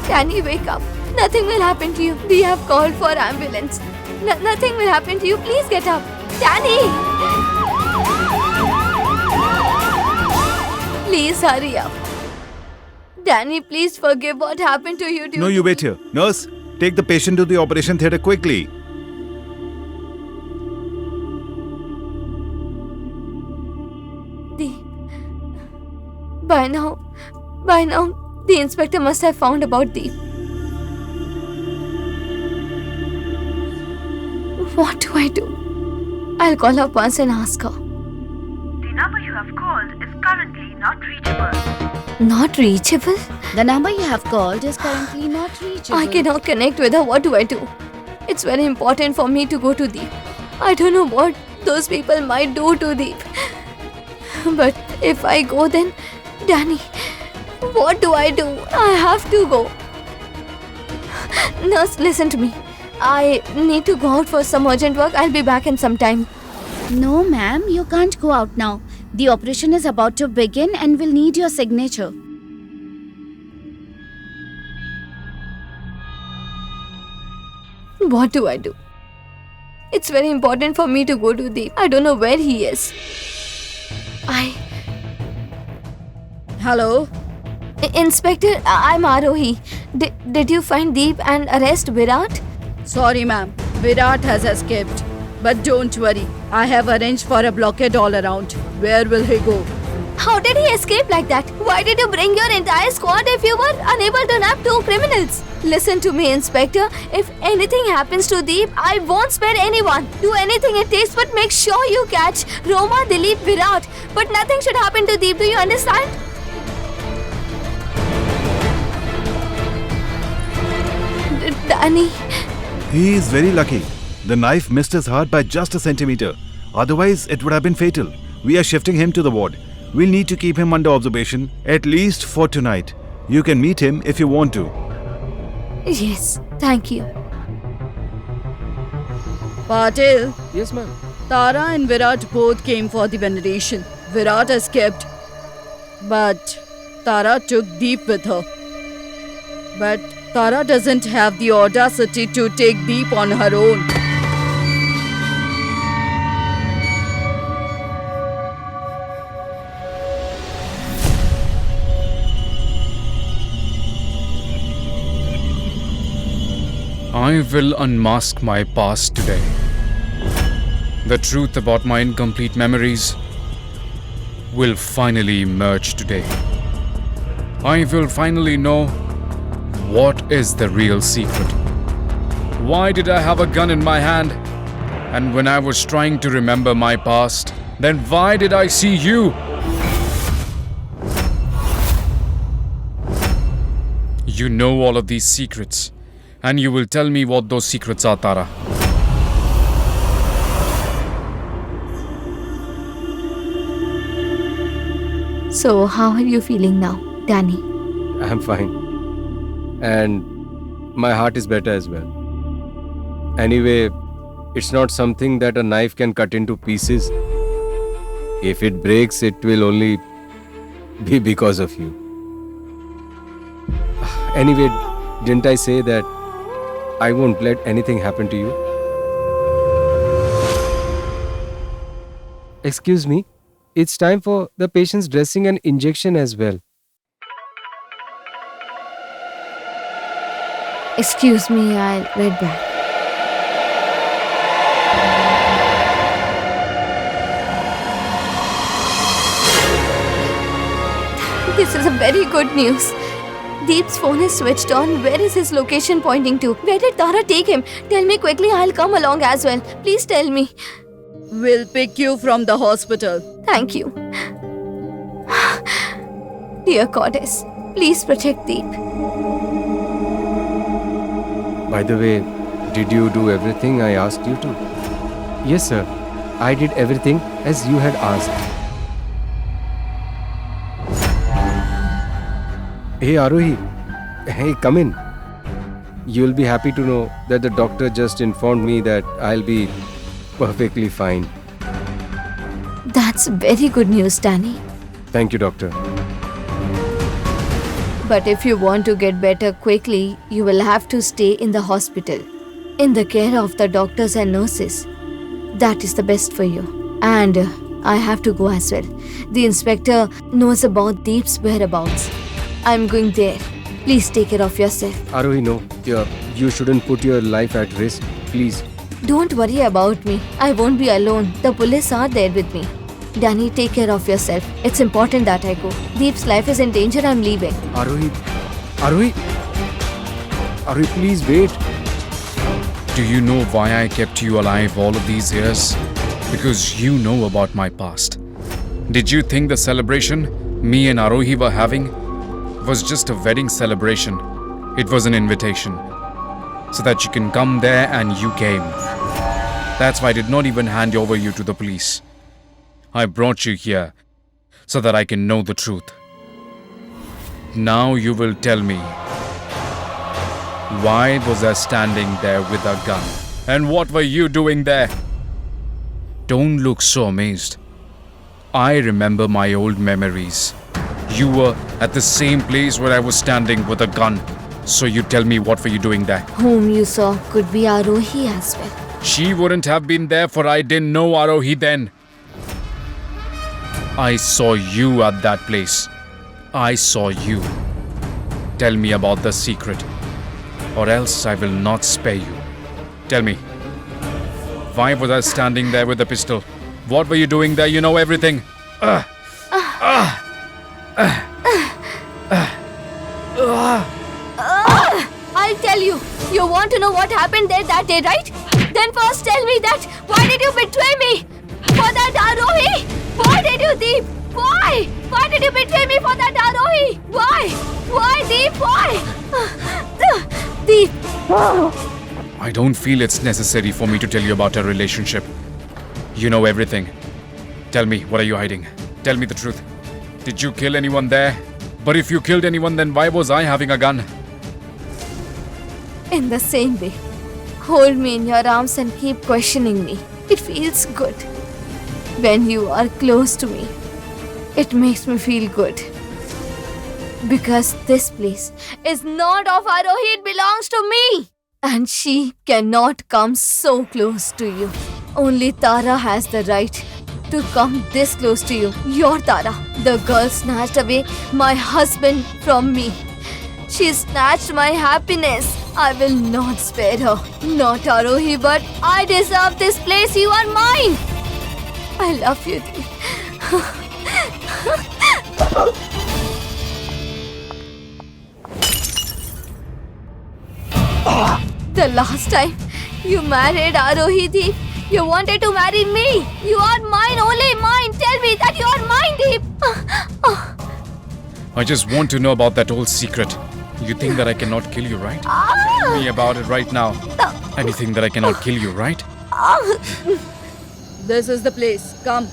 Danny, wake up. Nothing will happen to you. We have called for ambulance. Nothing will happen to you. Please get up. Danny! Please hurry up. Danny, please forgive what happened to you. No, you wait here. Nurse, take the patient to the operation theatre quickly. By now, the inspector must have found about Deep. What do I do? I'll call her once and ask her. The number you have called is currently not reachable. Not reachable? The number you have called is currently not reachable. I cannot connect with her. What do I do? It's very important for me to go to Deep. I don't know what those people might do to Deep. But if I go, then Danny, what do I do? I have to go. Nurse, listen to me. I need to go out for some urgent work. I'll be back in some time. No, ma'am, you can't go out now. The operation is about to begin and we'll need your signature. What do I do? It's very important for me to go to Deep. I don't know where he is. Hello? Inspector, I'm Arohi. Did you find Deep and arrest Virat? Sorry, ma'am. Virat has escaped. But don't worry. I have arranged for a blockade all around. Where will he go? How did he escape like that? Why did you bring your entire squad if you were unable to nab 2 criminals? Listen to me, Inspector. If anything happens to Deep, I won't spare anyone. Do anything it takes, but make sure you catch Roma, Dilip, Virat. But nothing should happen to Deep. Do you understand? Danny. He is very lucky. The knife missed his heart by just a centimeter. Otherwise, it would have been fatal. We are shifting him to the ward. We'll need to keep him under observation, at least for tonight. You can meet him if you want to. Yes, thank you. Patil, Yes, ma'am. Tara and Virat both came for the veneration. Virat escaped. But Tara took Deep with her. But Tara doesn't have the audacity to take Deep on her own. I will unmask my past today. The truth about my incomplete memories will finally emerge today. I will finally know what is the real secret. Why did I have a gun in my hand? And when I was trying to remember my past, then why did I see you? You know all of these secrets. And you will tell me what those secrets are, Tara. So, how are you feeling now, Danny? I'm fine. And my heart is better as well. Anyway, it's not something that a knife can cut into pieces. If it breaks, it will only be because of you. Anyway, didn't I say that I won't let anything happen to you? Excuse me, it's time for the patient's dressing and injection as well. Excuse me, I'll read back. This is a very good news. Deep's phone is switched on. Where is his location pointing to? Where did Tara take him? Tell me quickly, I'll come along as well. Please tell me. We'll pick you from the hospital. Thank you. Dear Goddess, please protect Deep. By the way, did you do everything I asked you to? Yes, sir. I did everything as you had asked. Hey, Arohi. Hey, come in. You'll be happy to know that the doctor just informed me that I'll be perfectly fine. That's very good news, Danny. Thank you, doctor. But if you want to get better quickly, you will have to stay in the hospital, in the care of the doctors and nurses. That is the best for you. And I have to go as well. The inspector knows about Deep's whereabouts. I'm going there. Please take care of yourself. Arohi, no. You shouldn't put your life at risk. Please. Don't worry about me. I won't be alone. The police are there with me. Danny, take care of yourself. It's important that I go. Deep's life is in danger. I'm leaving. Arohi, please wait. Do you know why I kept you alive all of these years? Because you know about my past. Did you think the celebration me and Arohi were having was just a wedding celebration? It was an invitation. So that you can come there, and you came. That's why I did not even hand over you to the police. I brought you here so that I can know the truth. Now you will tell me, why was I standing there with a gun? And what were you doing there? Don't look so amazed. I remember my old memories. You were at the same place where I was standing with a gun. So you tell me, what were you doing there? Whom you saw could be Arohi as well. She wouldn't have been there, for I didn't know Arohi then. I saw you at that place. I saw you. Tell me about the secret, or else I will not spare you. Tell me, why was I standing there with the pistol? What were you doing there? You know everything. I'll tell you. You want to know what happened there that day, right? Then first tell me that. Why did you betray me? For that Arohi? Why did you, Deep? Why? Why did you betray me for that Arohi? Why? Why, Deep? Why? Deep. I don't feel it's necessary for me to tell you about our relationship. You know everything. Tell me, what are you hiding? Tell me the truth. Did you kill anyone there? But if you killed anyone, then why was I having a gun? In the same way. Hold me in your arms and keep questioning me. It feels good. When you are close to me, it makes me feel good. Because this place is not of Arohi, it belongs to me. And she cannot come so close to you. Only Tara has the right to come this close to you. Your Tara, the girl snatched away my husband from me. She snatched my happiness. I will not spare her. Not Arohi, but I deserve this place. You are mine. I love you, Deep. The last time you married Arohi, Deep, you wanted to marry me. You are mine, only mine. Tell me that you are mine, Deep. I just want to know about that old secret. You think that I cannot kill you, right? Tell me about it right now. Anything that I cannot kill you, right? This is the place. Come.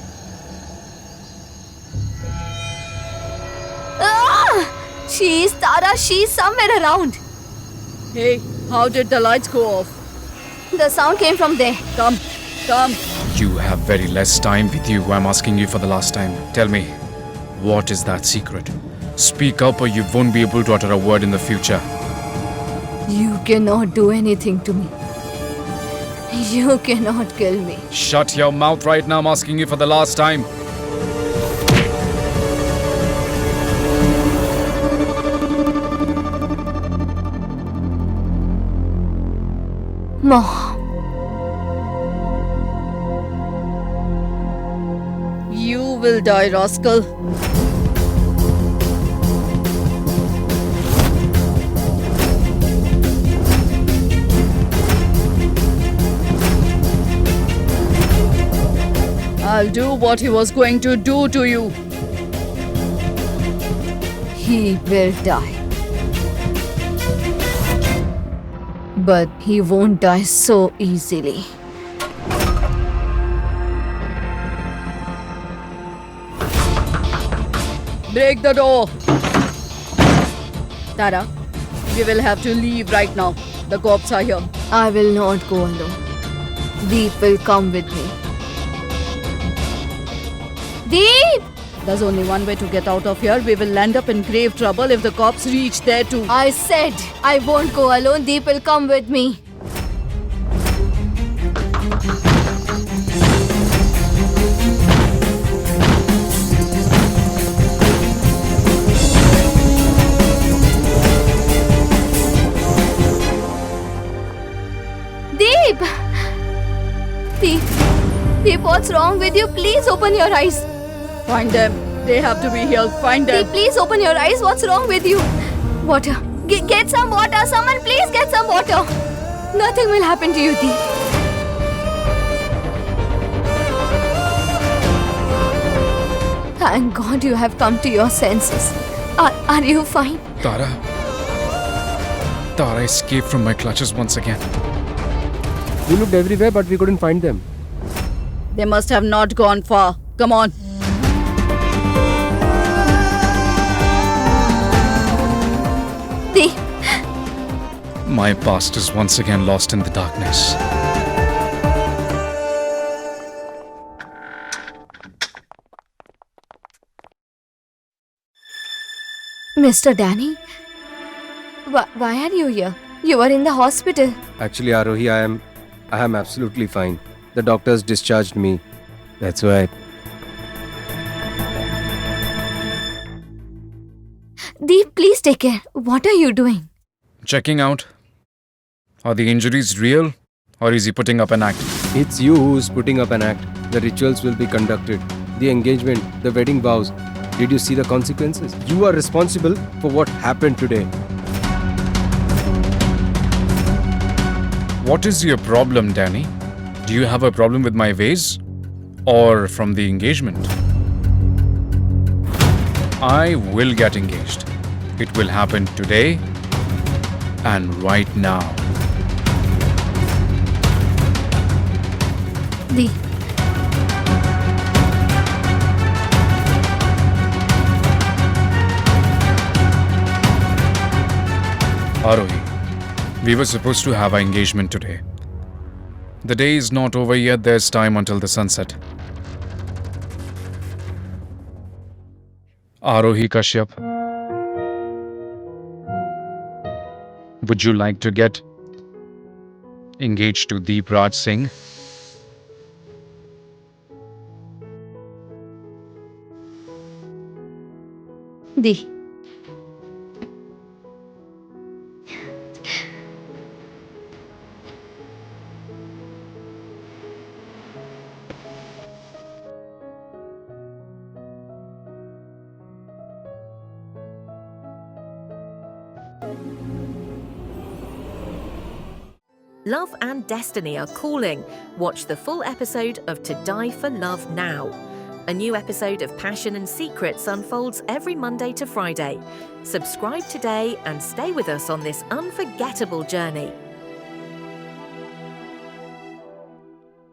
She's Tara. She's somewhere around. Hey, how did the lights go off? The sound came from there. Come. You have very less time with you. I'm asking you for the last time. Tell me, what is that secret? Speak up or you won't be able to utter a word in the future. You cannot do anything to me. You cannot kill me. Shut your mouth right now. I'm asking you for the last time. Mom. You will die, rascal. I'll do what he was going to do to you. He will die. But he won't die so easily. Break the door. Tara, we will have to leave right now. The cops are here. I will not go alone. Deep will come with me. Deep! There's only one way to get out of here. We will end up in grave trouble if the cops reach there too. I said I won't go alone. Deep will come with me. Deep! Deep! Deep, what's wrong with you? Please open your eyes. Find them. They have to be here. Find them. Deep, please open your eyes. What's wrong with you? Water. Get some water. Someone please get some water. Nothing will happen to you, Deep. Thank God you have come to your senses. Are you fine? Tara. Tara escaped from my clutches once again. We looked everywhere, but we couldn't find them. They must have not gone far. Come on. Deep. My past is once again lost in the darkness. Mr. Danny? Why are you here? You were in the hospital. Actually, Arohi, I am absolutely fine. The doctors discharged me. That's why. Deep, please take care. What are you doing? Checking out. Are the injuries real or is he putting up an act? It's you who's putting up an act. The rituals will be conducted. The engagement, the wedding vows. Did you see the consequences? You are responsible for what happened today. What is your problem, Danny? Do you have a problem with my ways or from the engagement? I will get engaged. It will happen today and right now. Deep. Arohi, we were supposed to have our engagement today. The day is not over yet, there's time until the sunset. Arohi Kashyap, would you like to get engaged to Deep Raj Singh? Deep. Love and Destiny are calling. Watch the full episode of To Die for Love now. A new episode of Passion and Secrets unfolds every Monday to Friday. Subscribe today and stay with us on this unforgettable journey.